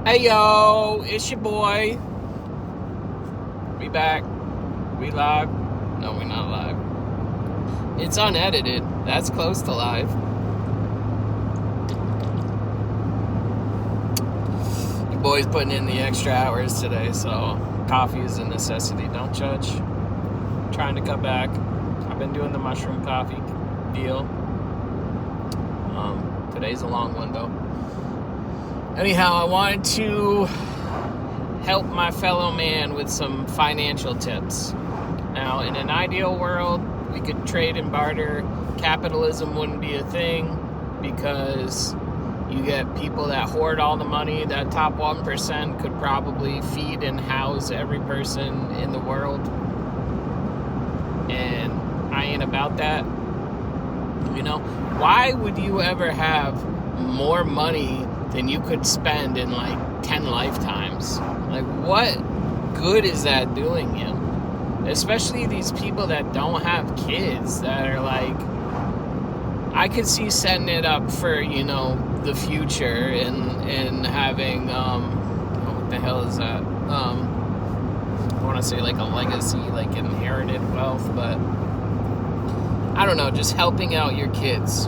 Hey yo, it's your boy. We back. We live. No, we're not live. It's unedited. That's close to live. Your boy's putting in the extra hours today, so coffee is a necessity. Don't judge. Trying to cut back. I've been doing the mushroom coffee deal. Today's a long one though. Anyhow, I wanted to help my fellow man with some financial tips. Now, in an ideal world, we could trade and barter. Capitalism wouldn't be a thing because you get people that hoard all the money. That top 1% could probably feed and house every person in the world. And I ain't about that. You know, why would you ever have more money than you could spend in like 10 lifetimes? Like, what good is that doing you? Especially these people that don't have kids, that are like, I could see setting it up for, you know, the future and having, what the hell is that? I want to say like a legacy, like inherited wealth, but I don't know, just helping out your kids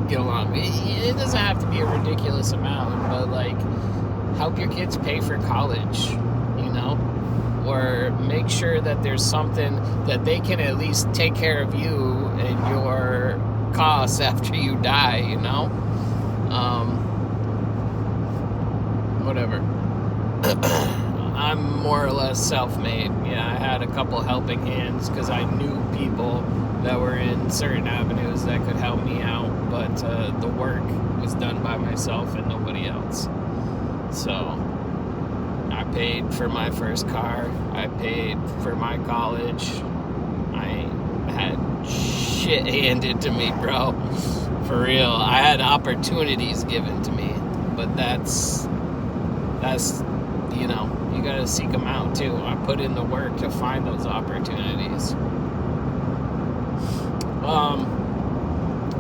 get along. It doesn't have to be a ridiculous amount, but like help your kids pay for college, you know, or make sure that there's something that they can at least take care of you and your costs after you die, you know. Whatever. I'm more or less self-made. Yeah, I had a couple helping hands because I knew people that were in certain avenues that could help me out, but the work was done by myself and nobody else. So I paid for my first car. I paid for my college. I had shit handed to me, bro. For real. I had opportunities given to me, but that's you know, you gotta seek them out too. I put in the work to find those opportunities.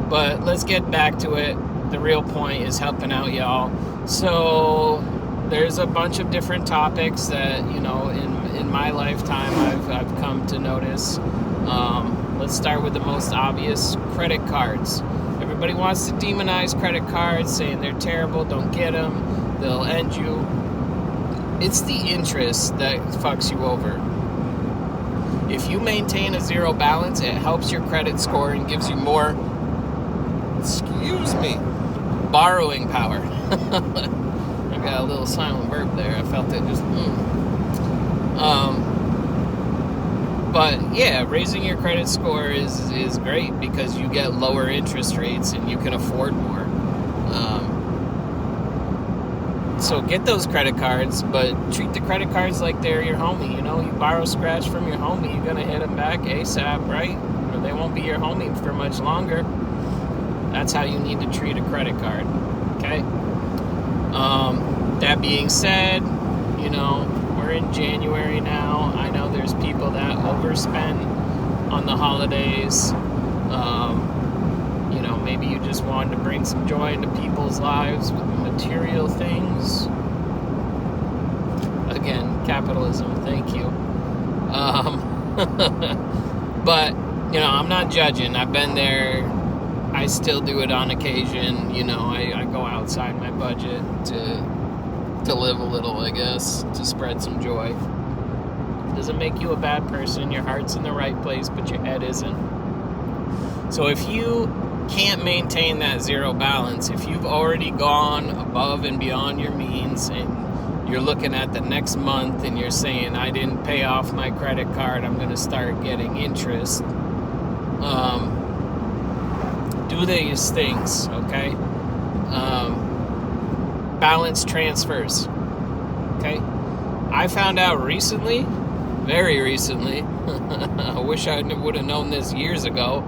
But let's get back to it. The real point is helping out y'all. So there's a bunch of different topics that, you know, in my lifetime I've come to notice. Let's start with the most obvious: credit cards. Everybody wants to demonize credit cards, saying they're terrible, don't get them, they'll end you. It's the interest that fucks you over. If you maintain a zero balance, it helps your credit score and gives you more, borrowing power. I got a little silent burp there. I felt it just, But yeah, raising your credit score is great because you get lower interest rates and you can afford more. So get those credit cards, but treat the credit cards like they're your homie. You know, you borrow scratch from your homie, you're gonna hit them back ASAP, right? Or they won't be your homie for much longer. That's how you need to treat a credit card, okay? That being said, you know, we're in January now. I know there's people that overspend on the holidays. You know, maybe you just wanted to bring some joy into people's lives with material things. Again, capitalism, thank you. But, you know, I'm not judging. I've been there. I still do it on occasion. You know, I go outside my budget to live a little, I guess, to spread some joy. Doesn't make you a bad person. Your heart's in the right place, but your head isn't. So if you can't maintain that zero balance, if you've already gone above and beyond your means and you're looking at the next month and you're saying, I didn't pay off my credit card, I'm going to start getting interest, do these things, okay? Balance transfers, okay? I found out recently, very recently, I wish I would have known this years ago,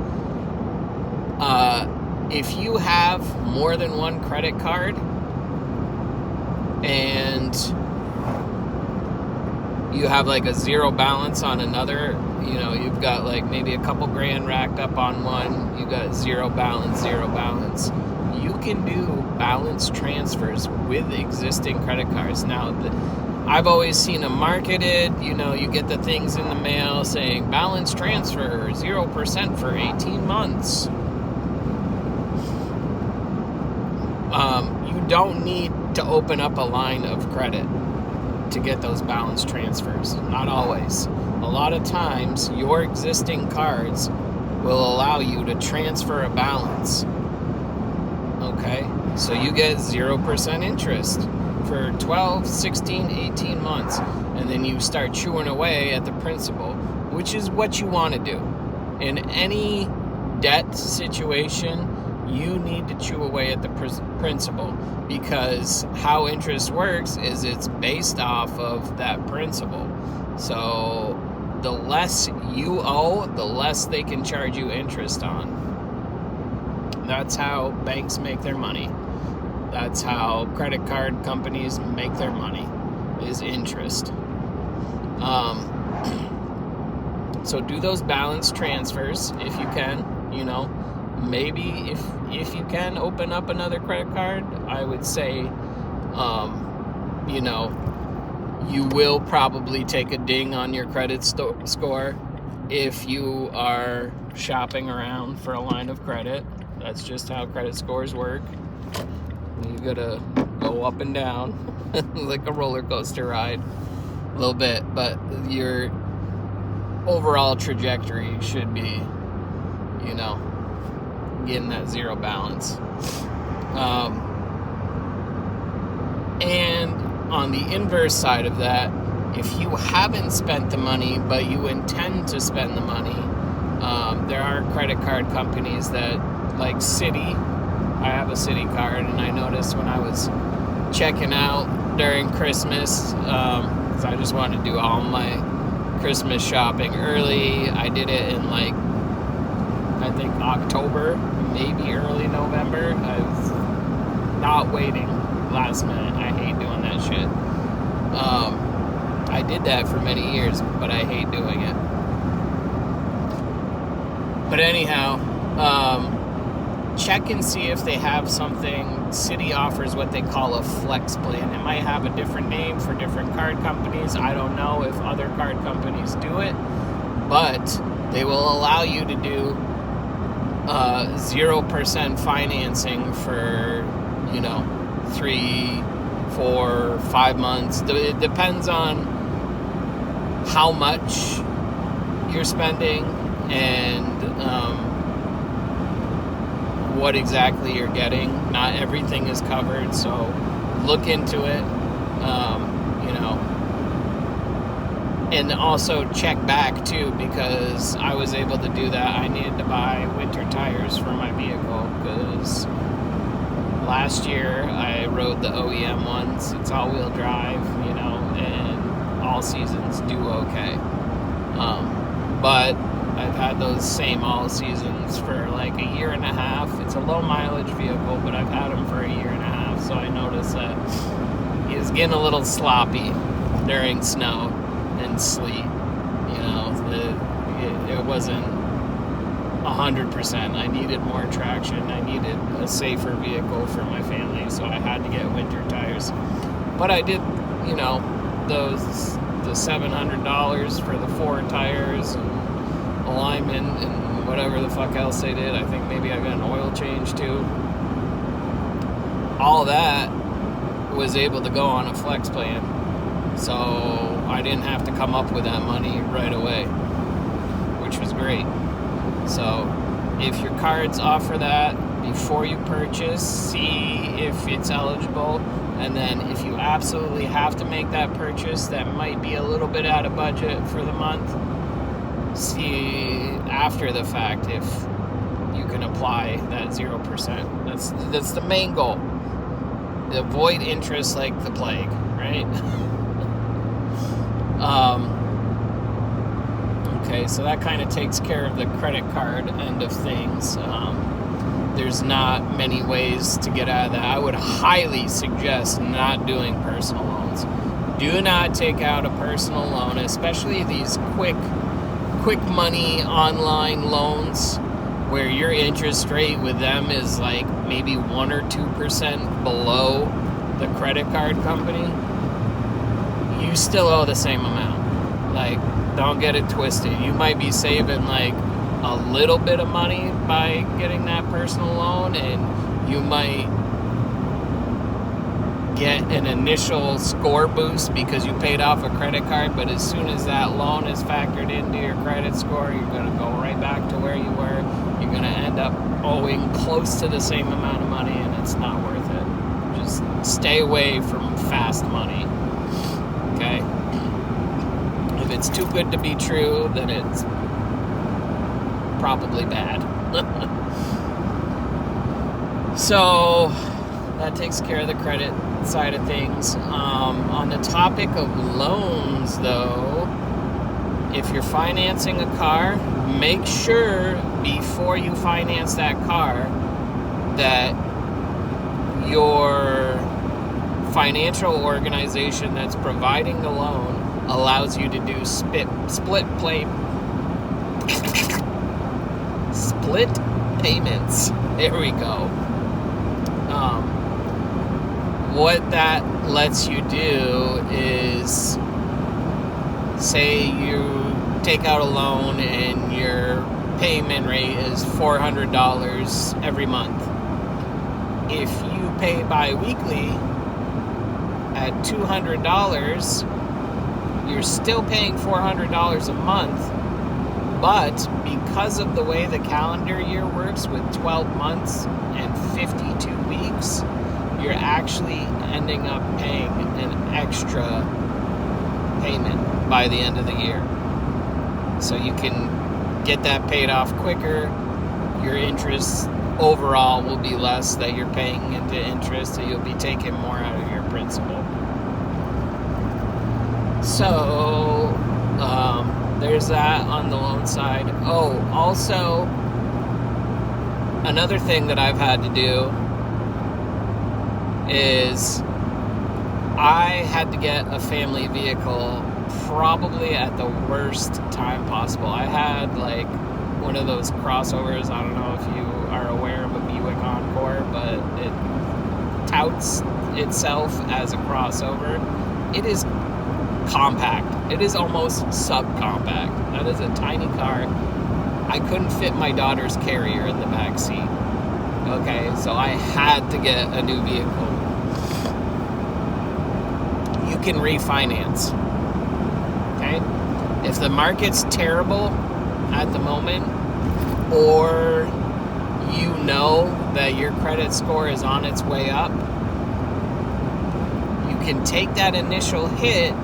if you have more than one credit card and you have like a zero balance on another, you know, you've got like maybe a couple grand racked up on one, you got zero balance, you can do balance transfers with existing credit cards. Now, I've always seen them marketed, you get the things in the mail saying balance transfer 0% for 18 months. You don't need to open up a line of credit to get those balance transfers. Not always. A lot of times, your existing cards will allow you to transfer a balance. Okay? So you get 0% interest for 12, 16, 18 months. And then you start chewing away at the principal, which is what you want to do. In any debt situation, you need to chew away at the principal, because how interest works is it's based off of that principal. So the less you owe, the less they can charge you interest on. That's how banks make their money. That's how credit card companies make their money, is interest. So do those balance transfers if you can, Maybe if you can open up another credit card, I would say, you will probably take a ding on your credit score if you are shopping around for a line of credit. That's just how credit scores work. You gotta go up and down like a roller coaster ride a little bit, but your overall trajectory should be, getting that zero balance. And on the inverse side of that, if you haven't spent the money but you intend to spend the money, there are credit card companies that, like Citi. I have a Citi card, and I noticed when I was checking out during Christmas, because I just wanted to do all my Christmas shopping early. I did it in I think October, maybe early November. I was not waiting last minute. I hate doing that shit. I did that for many years, but I hate doing it. But anyhow, check and see if they have something. Citi offers what they call a flex plan. It might have a different name for different card companies. I don't know if other card companies do it, but they will allow you to do 0% financing for 3, 4, 5 months. It depends on how much you're spending and what exactly you're getting. Not everything is covered, so look into it. And also check back too, because I was able to do that. I needed to buy winter tires for my vehicle because last year I rode the OEM ones. It's all-wheel drive, and all seasons do okay. But I've had those same all seasons for like a year and a half. It's a low mileage vehicle, but I've had them for a year and a half, so I noticed that he was getting a little sloppy during snow and sleet. It wasn't 100%. I needed more traction. I needed a safer vehicle for my family, so I had to get winter tires. But I did, the $700 for the 4 tires and alignment and whatever the fuck else they did. I think maybe I got an oil change too. All that was able to go on a flex plan, so I didn't have to come up with that money right away, which was great. So if your cards offer that, before you purchase, see if it's eligible. And then if you absolutely have to make that purchase that might be a little bit out of budget for the month, see after the fact if you can apply that 0%. That's the main goal. Avoid interest like the plague, right? Okay, so that kind of takes care of the credit card end of things. There's not many ways to get out of that. I would highly suggest not doing personal loans. Do not take out a personal loan, especially these quick money online loans. where your interest rate with them is like maybe 1 or 2% below the credit card company, you still owe the same amount. Like, don't get it twisted. You might be saving like a little bit of money by getting that personal loan, and you might get an initial score boost because you paid off a credit card, but as soon as that loan is factored into your credit score, you're going to go right back to where you were. You're going to end up owing close to the same amount of money, and it's not worth it. Just stay away from fast money. Okay? If it's too good to be true, then it's probably bad. So that takes care of the credit side of things. On the topic of loans, though, if you're financing a car, make sure before you finance that car that your financial organization that's providing the loan allows you to do split payments. There we go. What that lets you do is, say you take out a loan and your payment rate is $400 every month. If you pay bi-weekly at $200, you're still paying $400 a month, but because of the way the calendar year works with 12 months and 52 weeks, you're actually ending up paying an extra payment by the end of the year. So you can get that paid off quicker. Your interest overall will be less that you're paying into interest, so you'll be taking more out of your principal. So there's that on the loan side. Oh, also, another thing that I've had to do is I had to get a family vehicle probably at the worst time possible. I had like one of those crossovers. I don't know if you are aware of a Buick Encore, but it touts itself as a crossover. It is compact. It is almost subcompact. That is a tiny car. I couldn't fit my daughter's carrier in the back seat. Okay, so I had to get a new vehicle. You can refinance. Okay? If the market's terrible at the moment, or you know that your credit score is on its way up, you can take that initial hit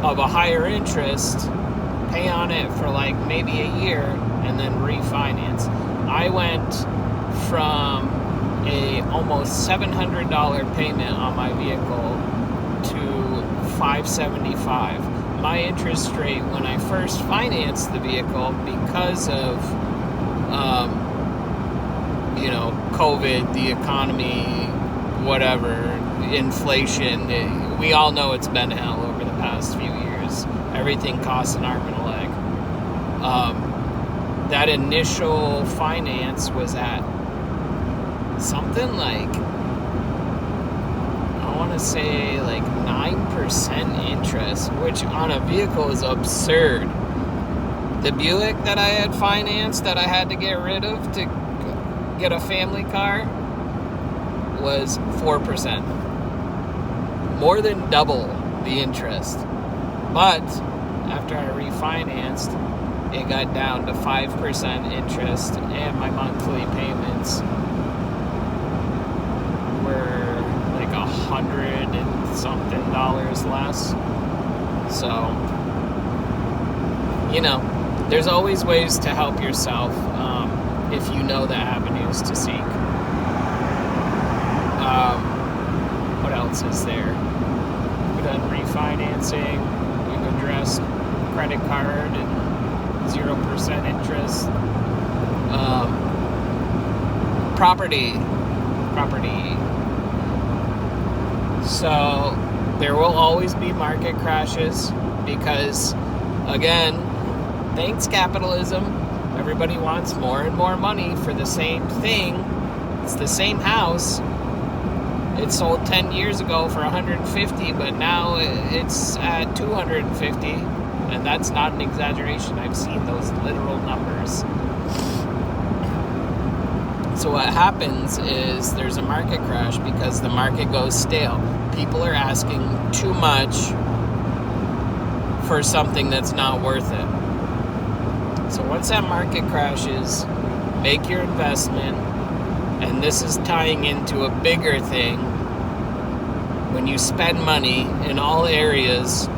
of a higher interest, pay on it for like maybe a year, and then refinance. I went from a almost $700 payment on my vehicle to $575. My interest rate when I first financed the vehicle, because of COVID, the economy, whatever, inflation, we all know it's been hell over the past few years. Everything costs an arm and a leg. That initial finance was at something like, I want to say like 9% interest, which on a vehicle is absurd. The Buick that I had financed, that I had to get rid of to get a family car, was 4%. More than double the interest. But after I refinanced, it got down to 5% interest, and my monthly payments were like $100 and something less. So, there's always ways to help yourself if you know the avenues to seek. What else is there? We've done refinancing. We've addressed credit card and 0% interest. Property. So there will always be market crashes because, again, thanks capitalism, Everybody wants more and more money for the same thing. It's the same house. It sold 10 years ago for 150, but now it's at 250, and that's not an exaggeration. I've seen those literal numbers. So what happens is there's a market crash because the market goes stale. People are asking too much for something that's not worth it. So once that market crashes, make your investment, and this is tying into a bigger thing. When you spend money in all areas,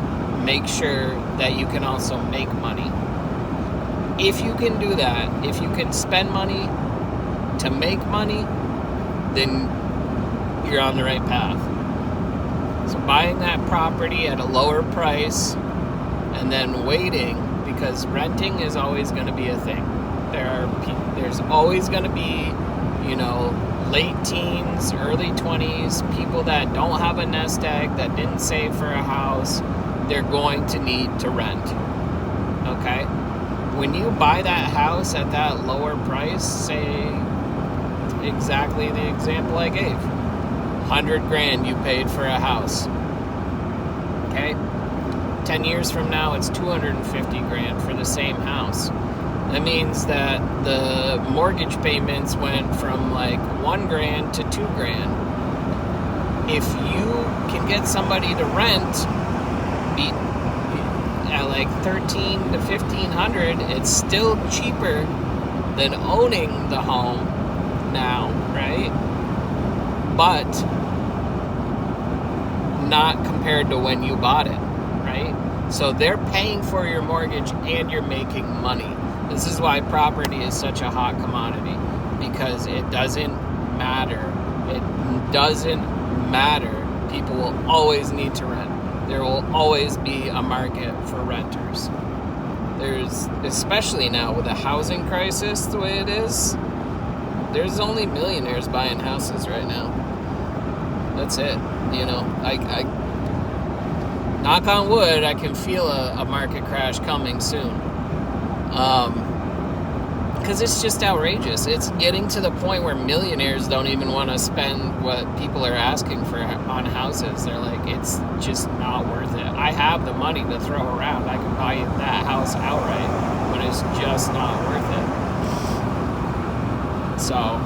make sure that you can also make money. If you can do that, if you can spend money to make money, then you're on the right path. So buying that property at a lower price and then waiting, because renting is always going to be a thing. There's always going to be, late teens, early 20s, people that don't have a nest egg, that didn't save for a house. They're going to need to rent. Okay? When you buy that house at that lower price, say exactly the example I gave, $100,000 you paid for a house. Okay? 10 years from now, it's $250,000 for the same house. That means that the mortgage payments went from like $1,000 to $2,000. If you can get somebody to rent at like $1,300 to $1,500, it's still cheaper than owning the home now, right? But not compared to when you bought it, right? So they're paying for your mortgage and you're making money. This is why property is such a hot commodity, because it doesn't matter. It doesn't matter. People will always need to rent. There will always be a market for renters. There's, especially now with the housing crisis the way it is, there's only millionaires buying houses right now. That's it. I knock on wood, I can feel a market crash coming soon. Because it's just outrageous. It's getting to the point where millionaires don't even want to spend what people are asking for on houses. They're like, it's just not worth it. I have the money to throw around. I can buy that house outright, but it's just not worth it. So,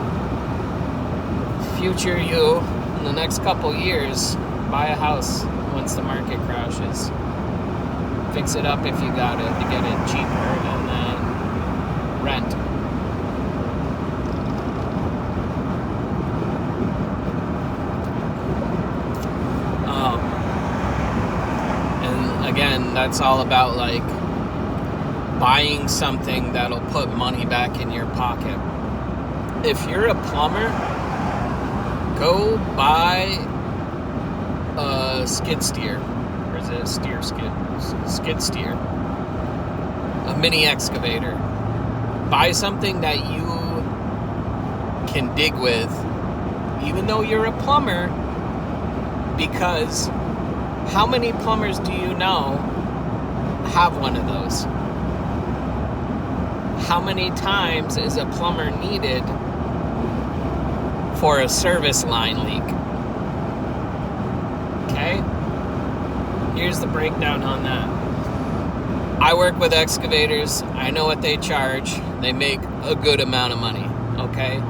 future you, in the next couple years, buy a house once the market crashes. Fix it up if you got it to get it cheaper, and then rent. And again, that's all about like buying something that'll put money back in your pocket. If you're a plumber, go buy a skid steer. Or is it a skid steer? A mini excavator. Buy something that you can dig with, even though you're a plumber, because how many plumbers do you know have one of those? How many times is a plumber needed for a service line leak? Okay? Here's the breakdown on that. I work with excavators. I know what they charge. They make a good amount of money, okay?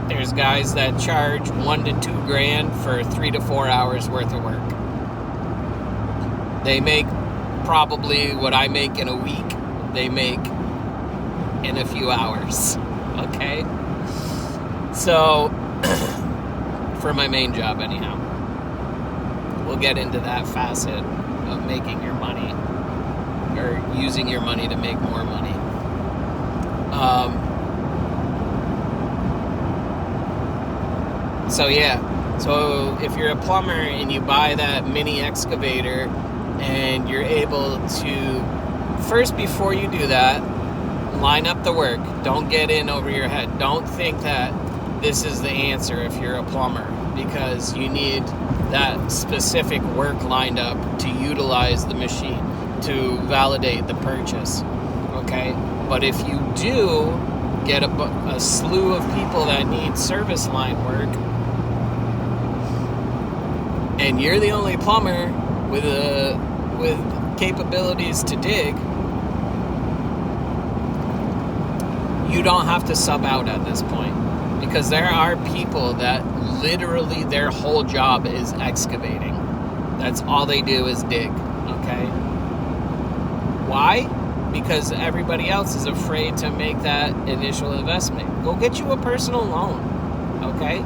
There's guys that charge $1,000 to $2,000 for 3 to 4 hours worth of work. They make probably what I make in a week, they make in a few hours, okay? So, for my main job anyhow. We'll get into that facet of making your money, or using your money to make more money. So if you're a plumber and you buy that mini excavator and you're able to, first before you do that, line up the work. Don't get in over your head. Don't think that this is the answer if you're a plumber, because you need that specific work lined up to utilize the machine. to validate the purchase, okay? But if you do get a slew of people that need service line work, and you're the only plumber with capabilities to dig, you don't have to sub out at this point, because there are people that literally their whole job is excavating. That's all they do is dig, okay? Why? Because everybody else is afraid to make that initial investment. Go get you a personal loan, okay?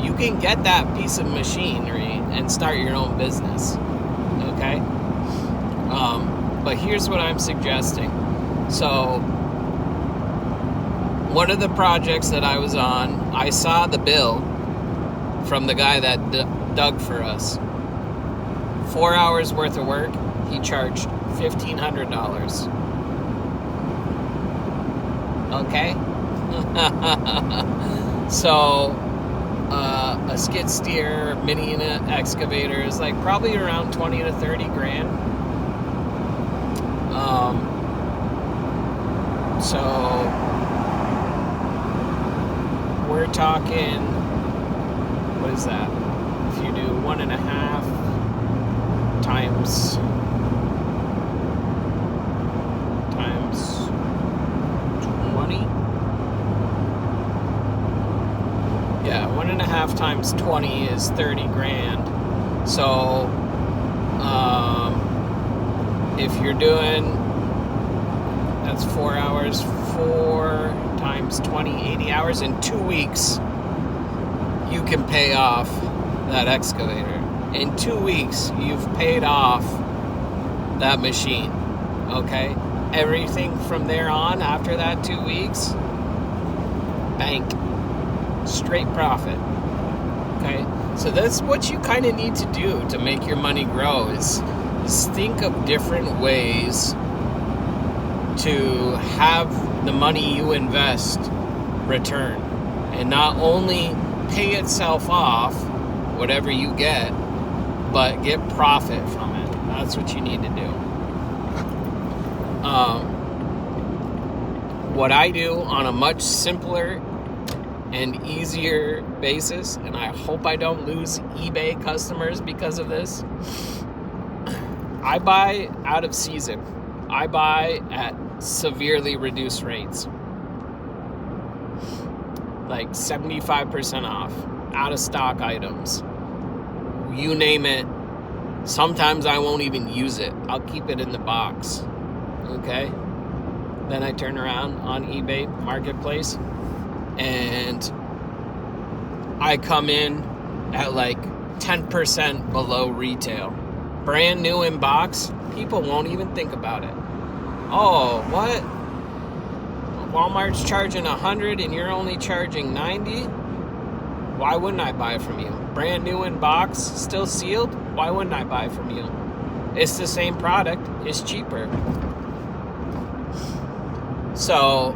You can get that piece of machinery and start your own business, okay? But here's what I'm suggesting. So, one of the projects that I was on, I saw the bill from the guy that dug for us. 4 hours worth of work, he charged $1,500. Okay? So, a skid steer mini unit excavator is like probably around 20 to 30 grand. So we're talking, what is that? If you do 1.5 times 20, yeah, 1.5 times 20 is 30 grand. So if you're doing, that's 4 hours, 4 times 20, 80 hours. In 2 weeks, you can pay off that excavator. In 2 weeks, you've paid off that machine, okay? Everything from there on, after that 2 weeks, bank, straight profit, okay? So that's what you kind of need to do to make your money grow, is think of different ways to have the money you invest return, and not only pay itself off, whatever you get, but get profit from it. That's what you need to do. What I do on a much simpler and easier basis, and I hope I don't lose eBay customers because of this, I buy out of season. I buy at severely reduced rates, like 75% off, out of stock items, you name it. Sometimes I won't even use it. I'll keep it in the box, okay? Then I turn around on eBay Marketplace and I come in at like 10% below retail. Brand new in box, people won't even think about it. Oh, what? Walmart's charging 100 and you're only charging 90? Why wouldn't I buy from you? Brand new in box, still sealed? Why wouldn't I buy from you? It's the same product, it's cheaper. So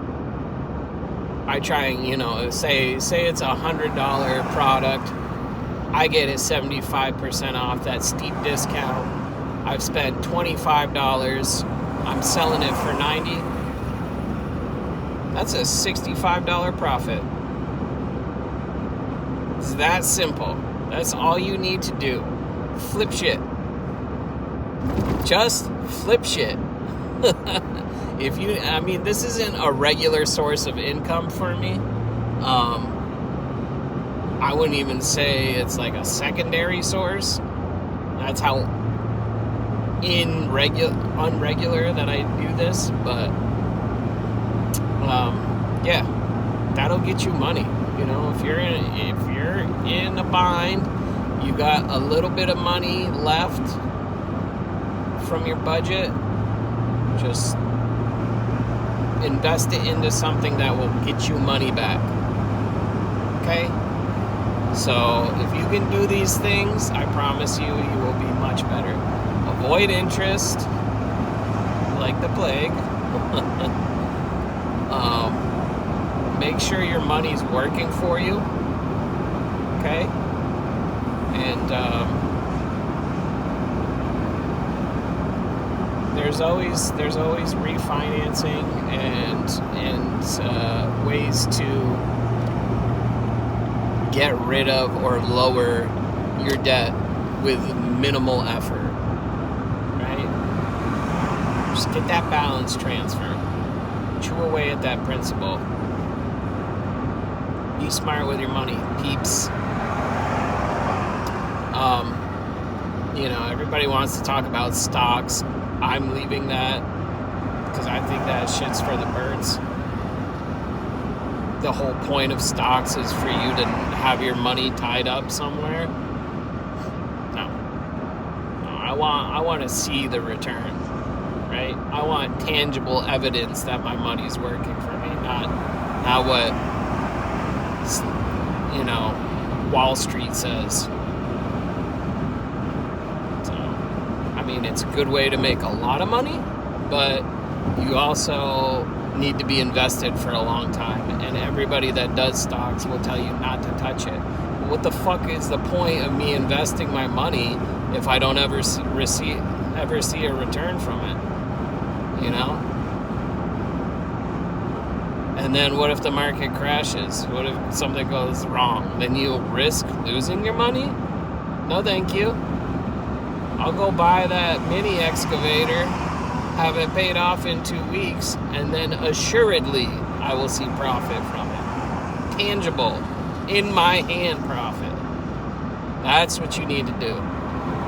I try and, say it's $100 product. I get it 75% off, that steep discount. I've spent $25. I'm selling it for $90. That's a $65 profit. It's that simple. That's all you need to do. Flip shit. Just flip shit. This isn't a regular source of income for me. I wouldn't even say it's like a secondary source. That's how unregular that I do this, but yeah, that'll get you money. If you're in a bind, you got a little bit of money left from your budget, just invest it into something that will get you money back. Okay? So if you can do these things, I promise you will be much better. Avoid interest like the plague. Make sure your money's working for you. Okay? And there's always refinancing and ways to get rid of or lower your debt with minimal effort, right? Just get that balance transfer. Chew away at that principle. Be smart with your money, peeps. Everybody wants to talk about stocks. I'm leaving that because I think that shit's for the birds. The whole point of stocks is for you to have your money tied up somewhere. No, I want to see the return, right? I want tangible evidence that my money's working for me, not what Wall Street says. It's a good way to make a lot of money, but you also need to be invested for a long time. And everybody that does stocks will tell you not to touch it. What the fuck is the point of me investing my money if I don't ever see a return from it? And then what if the market crashes? What if something goes wrong? Then you'll risk losing your money? No, thank you. I'll go buy that mini excavator, have it paid off in 2 weeks, and then assuredly I will see profit from it. Tangible, in my hand profit. That's what you need to do.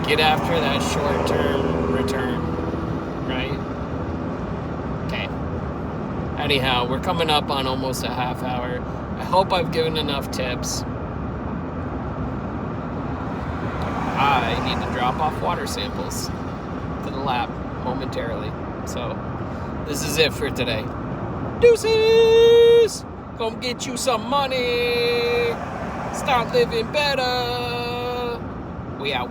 Get after that short-term return, right? Okay. Anyhow, we're coming up on almost a half hour. I hope I've given enough tips. I need to drop off water samples to the lab momentarily. So, this is it for today. Deuces! Come get you some money. Start living better. We out.